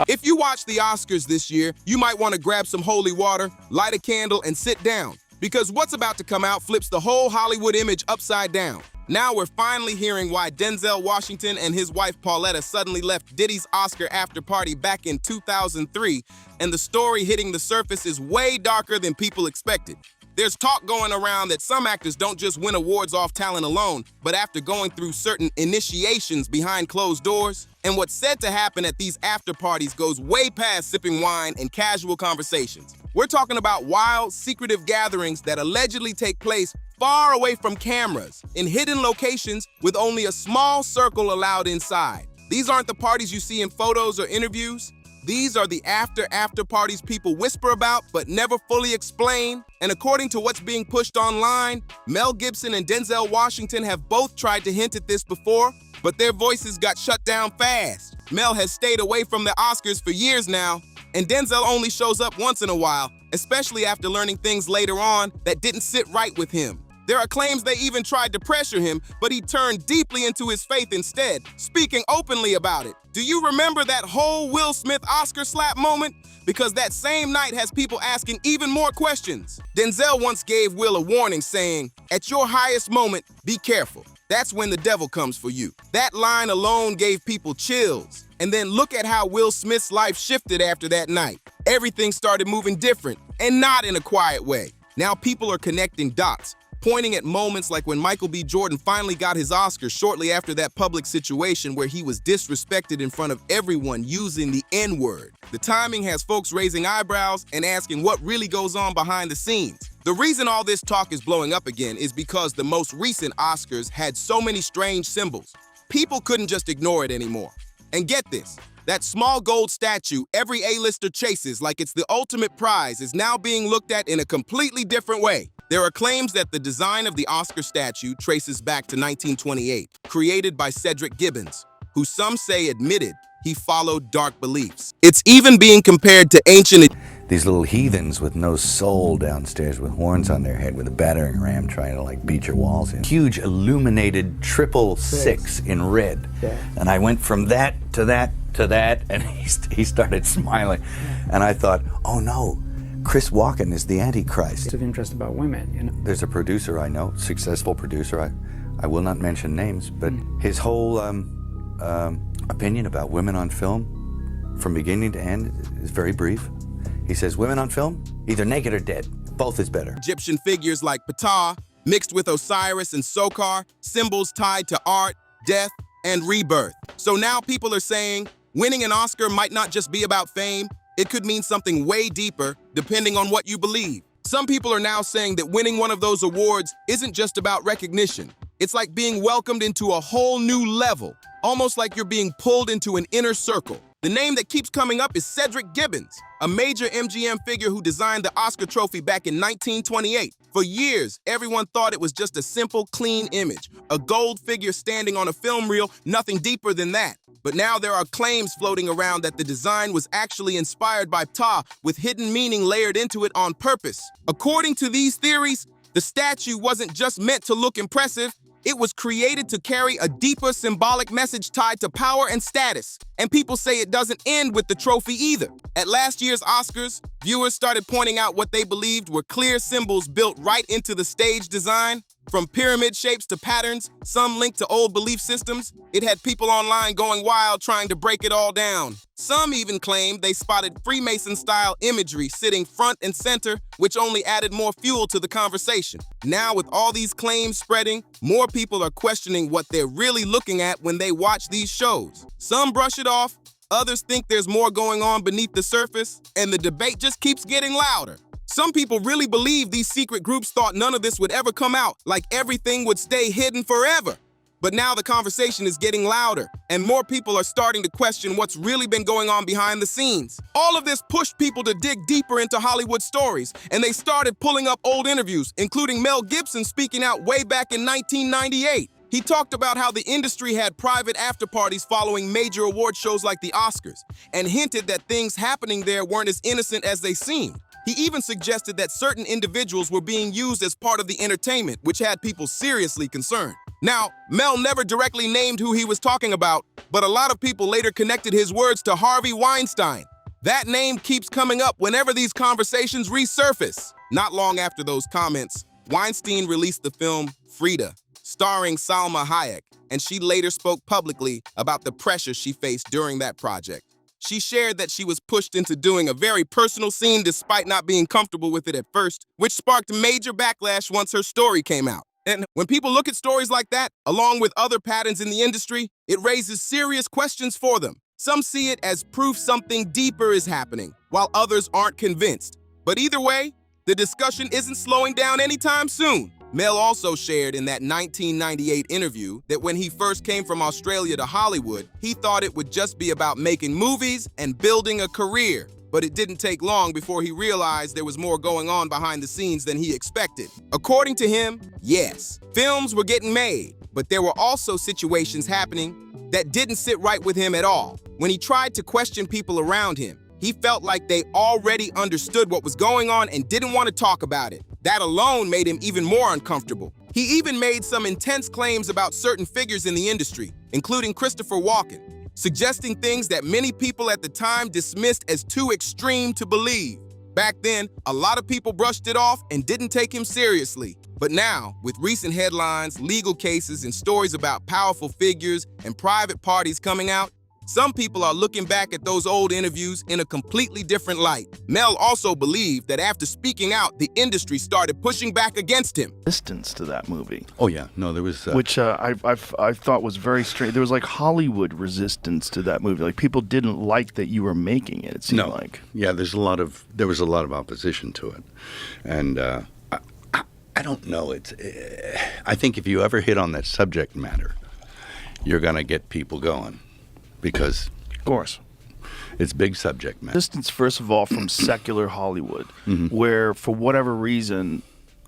If you watch the Oscars this year, you might want to grab some holy water, light a candle, and sit down, because what's about to come out flips the whole Hollywood image upside down. Now we're finally hearing why Denzel Washington and his wife Pauletta suddenly left Diddy's Oscar after party back in 2003, and the story hitting the surface is way darker than people expected. There's talk going around that some actors don't just win awards off talent alone, but after going through certain initiations behind closed doors. And what's said to happen at these after parties goes way past sipping wine and casual conversations. We're talking about wild, secretive gatherings that allegedly take place far away from cameras, in hidden locations with only a small circle allowed inside. These aren't the parties you see in photos or interviews. These are the after parties people whisper about but never fully explain. And according to what's being pushed online, Mel Gibson and Denzel Washington have both tried to hint at this before, but their voices got shut down fast. Mel has stayed away from the Oscars for years now, and Denzel only shows up once in a while, especially after learning things later on that didn't sit right with him. There are claims they even tried to pressure him, but he turned deeply into his faith instead, speaking openly about it. Do you remember that whole Will Smith Oscar slap moment? Because that same night has people asking even more questions. Denzel once gave Will a warning saying, "At your highest moment, be careful. That's when the devil comes for you." That line alone gave people chills. And then look at how Will Smith's life shifted after that night. Everything started moving different, and not in a quiet way. Now people are connecting dots, pointing at moments like when Michael B. Jordan finally got his Oscar shortly after that public situation where he was disrespected in front of everyone using the N-word. The timing has folks raising eyebrows and asking what really goes on behind the scenes. The reason all this talk is blowing up again is because the most recent Oscars had so many strange symbols. People couldn't just ignore it anymore. And get this, that small gold statue every A-lister chases like it's the ultimate prize is now being looked at in a completely different way. There are claims that the design of the Oscar statue traces back to 1928, created by Cedric Gibbons, who some say admitted he followed dark beliefs. It's even being compared to ancient... These little heathens with no soul downstairs with horns on their head with a battering ram trying to beat your walls in. Huge illuminated 666 in red. Yeah. And I went from that to that to that, and he started smiling. And I thought, oh no, Chris Walken is the Antichrist. It's of interest about women, you know. There's a producer I know, successful producer, I will not mention names, but his whole opinion about women on film from beginning to end is very brief. He says women on film, either naked or dead. Both is better. Egyptian figures like Ptah, mixed with Osiris and Sokar, symbols tied to art, death, and rebirth. So now people are saying winning an Oscar might not just be about fame, it could mean something way deeper, depending on what you believe. Some people are now saying that winning one of those awards isn't just about recognition. It's like being welcomed into a whole new level, almost like you're being pulled into an inner circle. The name that keeps coming up is Cedric Gibbons, a major MGM figure who designed the Oscar trophy back in 1928. For years, everyone thought it was just a simple, clean image, a gold figure standing on a film reel, nothing deeper than that. But now there are claims floating around that the design was actually inspired by Ptah, with hidden meaning layered into it on purpose. According to these theories, the statue wasn't just meant to look impressive, it was created to carry a deeper symbolic message tied to power and status. And people say it doesn't end with the trophy either. At last year's Oscars, viewers started pointing out what they believed were clear symbols built right into the stage design. From pyramid shapes to patterns, some linked to old belief systems, it had people online going wild trying to break it all down. Some even claimed they spotted Freemason-style imagery sitting front and center, which only added more fuel to the conversation. Now, with all these claims spreading, more people are questioning what they're really looking at when they watch these shows. Some brush it off, others think there's more going on beneath the surface, and the debate just keeps getting louder. Some people really believe these secret groups thought none of this would ever come out, like everything would stay hidden forever. But now the conversation is getting louder, and more people are starting to question what's really been going on behind the scenes. All of this pushed people to dig deeper into Hollywood stories, and they started pulling up old interviews, including Mel Gibson speaking out way back in 1998. He talked about how the industry had private after-parties following major award shows like the Oscars, and hinted that things happening there weren't as innocent as they seemed. He even suggested that certain individuals were being used as part of the entertainment, which had people seriously concerned. Now, Mel never directly named who he was talking about, but a lot of people later connected his words to Harvey Weinstein. That name keeps coming up whenever these conversations resurface. Not long after those comments, Weinstein released the film Frida, starring Salma Hayek, and she later spoke publicly about the pressure she faced during that project. She shared that she was pushed into doing a very personal scene despite not being comfortable with it at first, which sparked major backlash once her story came out. And when people look at stories like that, along with other patterns in the industry, it raises serious questions for them. Some see it as proof something deeper is happening, while others aren't convinced. But either way, the discussion isn't slowing down anytime soon. Mel also shared in that 1998 interview that when he first came from Australia to Hollywood, he thought it would just be about making movies and building a career. But it didn't take long before he realized there was more going on behind the scenes than he expected. According to him, yes, films were getting made, but there were also situations happening that didn't sit right with him at all. When he tried to question people around him, he felt like they already understood what was going on and didn't want to talk about it. That alone made him even more uncomfortable. He even made some intense claims about certain figures in the industry, including Christopher Walken, suggesting things that many people at the time dismissed as too extreme to believe. Back then, a lot of people brushed it off and didn't take him seriously. But now, with recent headlines, legal cases, and stories about powerful figures and private parties coming out, some people are looking back at those old interviews in a completely different light. Mel also believed that after speaking out, the industry started pushing back against him. Resistance to that movie. Oh yeah, no, there was Which I thought was very strange. There was like Hollywood resistance to that movie. Like people didn't like that you were making it. It seemed like. Yeah, there was a lot of opposition to it, and I don't know. I think if you ever hit on that subject matter, you're gonna get people going. Because, of course, it's big subject matter. Distance, first of all, from secular Hollywood, where, for whatever reason,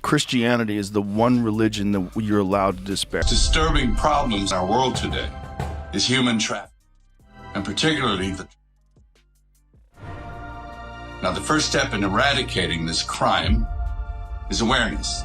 Christianity is the one religion that you're allowed to despair. Disturbing problems in our world today is human trafficking, and particularly Now, the first step in eradicating this crime is awareness.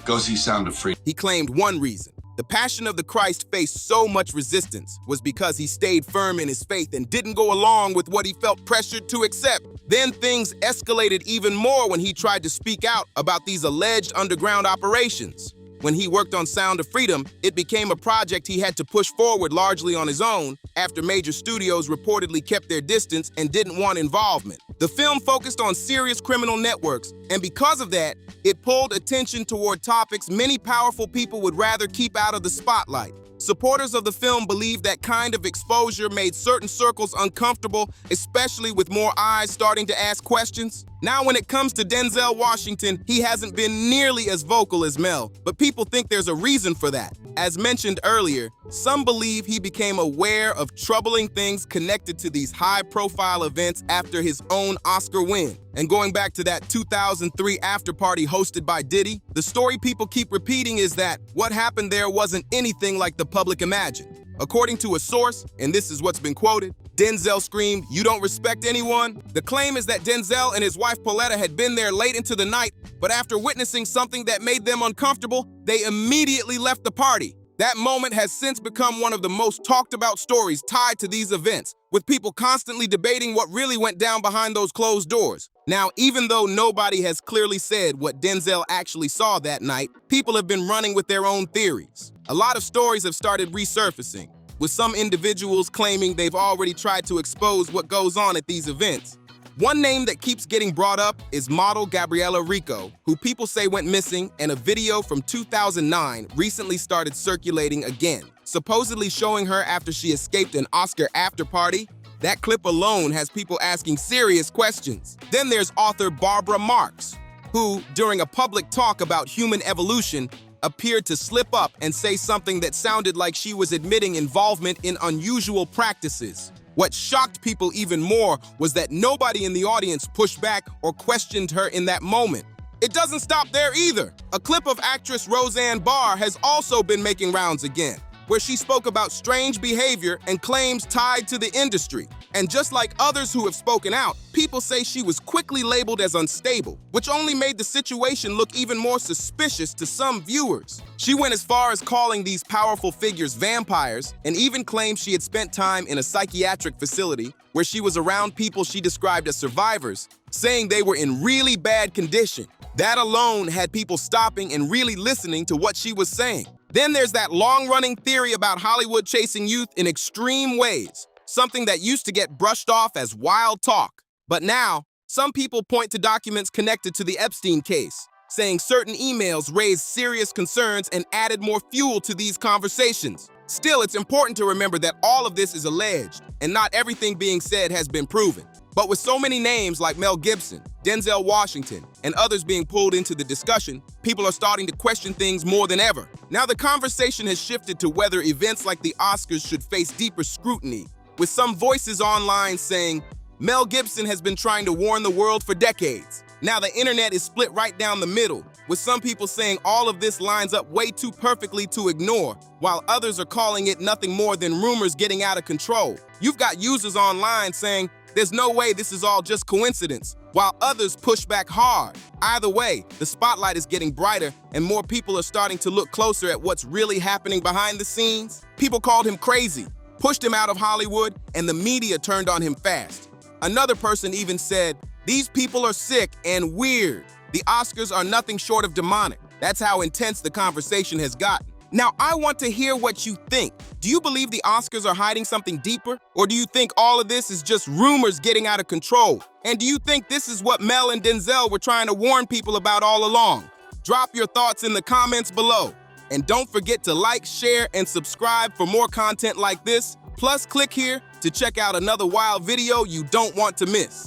Go see Sound of Freedom. He claimed one reason the Passion of the Christ faced so much resistance was because he stayed firm in his faith and didn't go along with what he felt pressured to accept. Then things escalated even more when he tried to speak out about these alleged underground operations. When he worked on Sound of Freedom, it became a project he had to push forward largely on his own after major studios reportedly kept their distance and didn't want involvement. The film focused on serious criminal networks, and because of that, it pulled attention toward topics many powerful people would rather keep out of the spotlight. Supporters of the film believe that kind of exposure made certain circles uncomfortable, especially with more eyes starting to ask questions. Now, when it comes to Denzel Washington, he hasn't been nearly as vocal as Mel, but people think there's a reason for that. As mentioned earlier, some believe he became aware of troubling things connected to these high-profile events after his own Oscar win. And going back to that 2003 after-party hosted by Diddy, the story people keep repeating is that what happened there wasn't anything like the public imagined. According to a source, and this is what's been quoted, Denzel screamed, "You don't respect anyone?" The claim is that Denzel and his wife Pauletta had been there late into the night, but after witnessing something that made them uncomfortable, they immediately left the party. That moment has since become one of the most talked about stories tied to these events, with people constantly debating what really went down behind those closed doors. Now, even though nobody has clearly said what Denzel actually saw that night, people have been running with their own theories. A lot of stories have started resurfacing, with some individuals claiming they've already tried to expose what goes on at these events. One name that keeps getting brought up is model Gabriella Rico, who people say went missing, and a video from 2009 recently started circulating again, supposedly showing her after she escaped an Oscar after-party. That clip alone has people asking serious questions. Then there's author Barbara Marx, who, during a public talk about human evolution, appeared to slip up and say something that sounded like she was admitting involvement in unusual practices. What shocked people even more was that nobody in the audience pushed back or questioned her in that moment. It doesn't stop there either. A clip of actress Roseanne Barr has also been making rounds again, where she spoke about strange behavior and claims tied to the industry. And just like others who have spoken out, people say she was quickly labeled as unstable, which only made the situation look even more suspicious to some viewers. She went as far as calling these powerful figures vampires and even claimed she had spent time in a psychiatric facility where she was around people she described as survivors, saying they were in really bad condition. That alone had people stopping and really listening to what she was saying. Then there's that long-running theory about Hollywood chasing youth in extreme ways, something that used to get brushed off as wild talk. But now, some people point to documents connected to the Epstein case, saying certain emails raised serious concerns and added more fuel to these conversations. Still, it's important to remember that all of this is alleged, and not everything being said has been proven. But with so many names like Mel Gibson, Denzel Washington, and others being pulled into the discussion, people are starting to question things more than ever. Now the conversation has shifted to whether events like the Oscars should face deeper scrutiny, with some voices online saying, Mel Gibson has been trying to warn the world for decades. Now the internet is split right down the middle, with some people saying all of this lines up way too perfectly to ignore, while others are calling it nothing more than rumors getting out of control. You've got users online saying, there's no way this is all just coincidence, while others push back hard. Either way, the spotlight is getting brighter and more people are starting to look closer at what's really happening behind the scenes. People called him crazy, pushed him out of Hollywood, and the media turned on him fast. Another person even said, these people are sick and weird. The Oscars are nothing short of demonic. That's how intense the conversation has gotten. Now, I want to hear what you think. Do you believe the Oscars are hiding something deeper? Or do you think all of this is just rumors getting out of control? And do you think this is what Mel and Denzel were trying to warn people about all along? Drop your thoughts in the comments below. And don't forget to like, share, and subscribe for more content like this. Plus, click here to check out another wild video you don't want to miss.